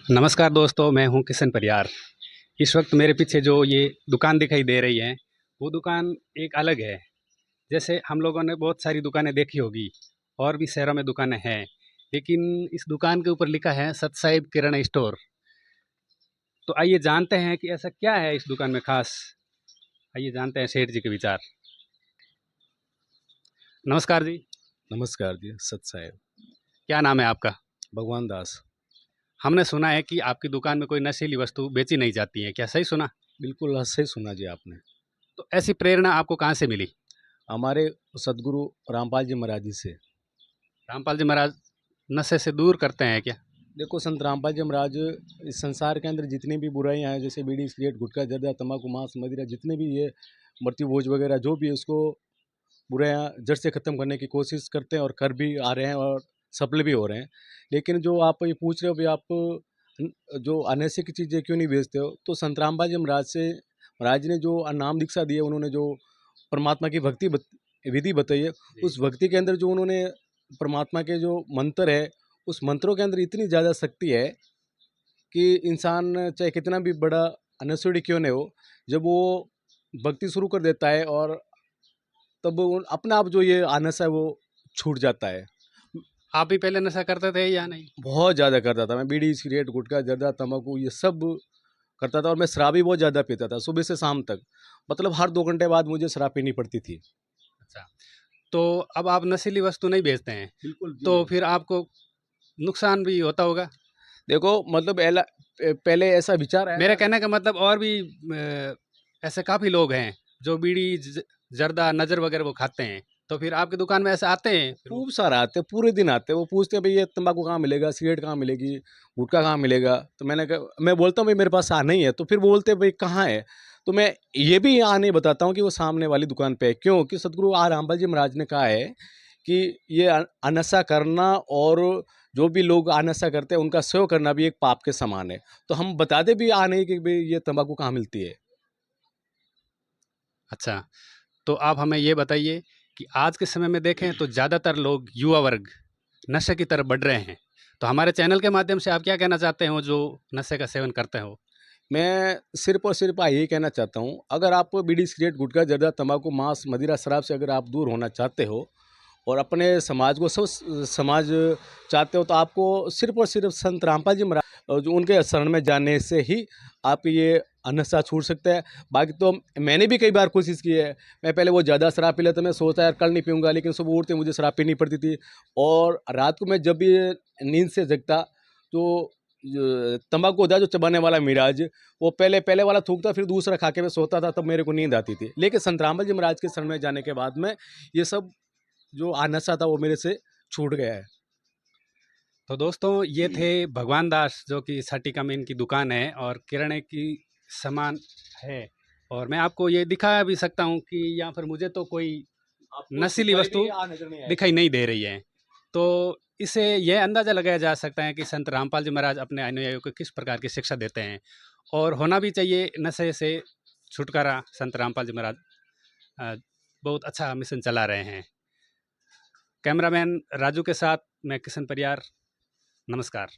नमस्कार दोस्तों, मैं हूं किशन परियार। इस वक्त मेरे पीछे जो ये दुकान दिखाई दे रही है, वो दुकान एक अलग है। जैसे हम लोगों ने बहुत सारी दुकानें देखी होगी और भी शहरों में दुकानें हैं, लेकिन इस दुकान के ऊपर लिखा है सतसाहिब किराना स्टोर। तो आइए जानते हैं कि ऐसा क्या है इस दुकान में खास। आइए जानते हैं सेठ जी के विचार। नमस्कार जी। नमस्कार जी, सत साहेब। क्या नाम है आपका? भगवान दास। हमने सुना है कि आपकी दुकान में कोई नशीली वस्तु बेची नहीं जाती है, क्या सही सुना? बिल्कुल सही सुना जी आपने। तो ऐसी प्रेरणा आपको कहाँ से मिली? हमारे सदगुरु रामपाल जी महाराज जी से। रामपाल जी महाराज नशे से दूर करते हैं क्या? देखो, संत रामपाल जी महाराज इस संसार के अंदर जितनी भी बुराइयां हैं, जैसे बीड़ी सिगरेट गुटखा जर्दा तंबाकू मांस मदिरा, जितने भी ये मृत्यु भोज वगैरह जो भी है, उसको बुराइयां जड़ से ख़त्म करने की कोशिश करते हैं और कर भी आ रहे हैं और सफल भी हो रहे हैं। लेकिन जो आप ये पूछ रहे हो भी आप जो अनैतिक चीज़ें क्यों नहीं बेचते हो, तो संत रामपाल जी महाराज जी ने जो नाम दीक्षा दी है, उन्होंने जो परमात्मा की विधि बताई है, जी। उस भक्ति के अंदर जो उन्होंने परमात्मा के जो मंत्र है, उस मंत्रों के अंदर इतनी ज़्यादा शक्ति है कि इंसान चाहे कितना भी बड़ा अनसुड़ी क्यों नहीं हो, जब वो भक्ति शुरू कर देता है और तब अपने आप जो ये आनस है वो छूट जाता है। आप भी पहले नशा करते थे या नहीं? बहुत ज़्यादा करता था मैं, बीड़ी सिगरेट गुटखा जर्दा तंबाकू ये सब करता था, और मैं शराब भी बहुत ज़्यादा पीता था सुबह से शाम तक। मतलब हर 2 घंटे बाद मुझे शराब पीनी पड़ती थी। अच्छा, तो अब आप नशीली वस्तु नहीं बेचते हैं, बिल्कुल जी तो नहीं। फिर आपको नुकसान भी होता होगा? देखो, मतलब पहले ऐसा विचार आया मेरा था। कहने का मतलब और भी ऐसे काफ़ी लोग हैं जो बीड़ी, जर्दा, नज़र वगैरह वो खाते हैं, तो फिर आपकी दुकान में ऐसे आते हैं फिर वो? खूब सारा आते हैं, पूरे दिन आते हैं। वो पूछते हैं, भई ये तंबाकू कहाँ मिलेगा, सिगरेट कहाँ मिलेगी, गुटखा कहाँ मिलेगा? तो मैं बोलता हूँ, भई मेरे पास नहीं है। तो फिर वो बोलते हैं, भई कहाँ है? तो मैं ये भी यहाँ नहीं बताता हूँ कि वो सामने वाली दुकान पे है। क्यों? कि सतगुरु रामपाल जी महाराज ने कहा है कि ये नशा करना और जो भी लोग नशा करते हैं, उनका सेवन करना भी एक पाप के समान है। तो हम बताते भी नहीं कि भई ये तंबाकू कहाँ मिलती है। अच्छा, तो आप हमें ये बताइए कि आज के समय में देखें तो ज़्यादातर लोग, युवा वर्ग, नशे की तरफ बढ़ रहे हैं। तो हमारे चैनल के माध्यम से आप क्या कहना चाहते हो जो नशे का सेवन करते हो? मैं सिर्फ़ और सिर्फ़ यही कहना चाहता हूँ, अगर आप बीड़ी, सिगरेट, गुटखा, जर्दा, तंबाकू, मांस, मदिरा, शराब से अगर आप दूर होना चाहते हो और अपने समाज को समाज चाहते हो, तो आपको सिर्फ़ और सिर्फ़ संत रामपाल जी महाराज जो उनके शरण में जाने से ही आप ये नशा छूट सकता है। बाकी तो मैंने भी कई बार कोशिश की है। मैं पहले वो ज़्यादा शराब पी लेता, मैं सोचता यार कल नहीं पीऊँगा, लेकिन सुबह उठते मुझे शराब पीनी पड़ती थी, और रात को मैं जब भी नींद से जगता, तो तंबाकू होता है जो चबाने वाला मिराज, वो पहले पहले वाला थूकता, फिर दूसरा खा के मैं सोता था, तब मेरे को नींद आती थी। लेकिन संत रामपाल जी महाराज के शरण में जाने के बाद में ये सब जो नशा था वो मेरे से छूट गया है। तो दोस्तों, ये थे भगवान दास, जो कि साटिका में इनकी दुकान है और किराने की सामान है। और मैं आपको ये दिखा भी सकता हूँ कि यहाँ पर मुझे तो कोई आपको नशीली सुपारी वस्तु भी नजर नहीं दिखाई आएगी। नहीं दे रही है। तो इससे यह अंदाज़ा लगाया जा सकता है कि संत रामपाल जी महाराज अपने अनुयायियों को किस प्रकार की शिक्षा देते हैं, और होना भी चाहिए नशे से छुटकारा। संत रामपाल जी महाराज अ, बहुत अच्छा मिशन चला रहे हैं। कैमरामैन राजू के साथ मैं किशन परियार। नमस्कार।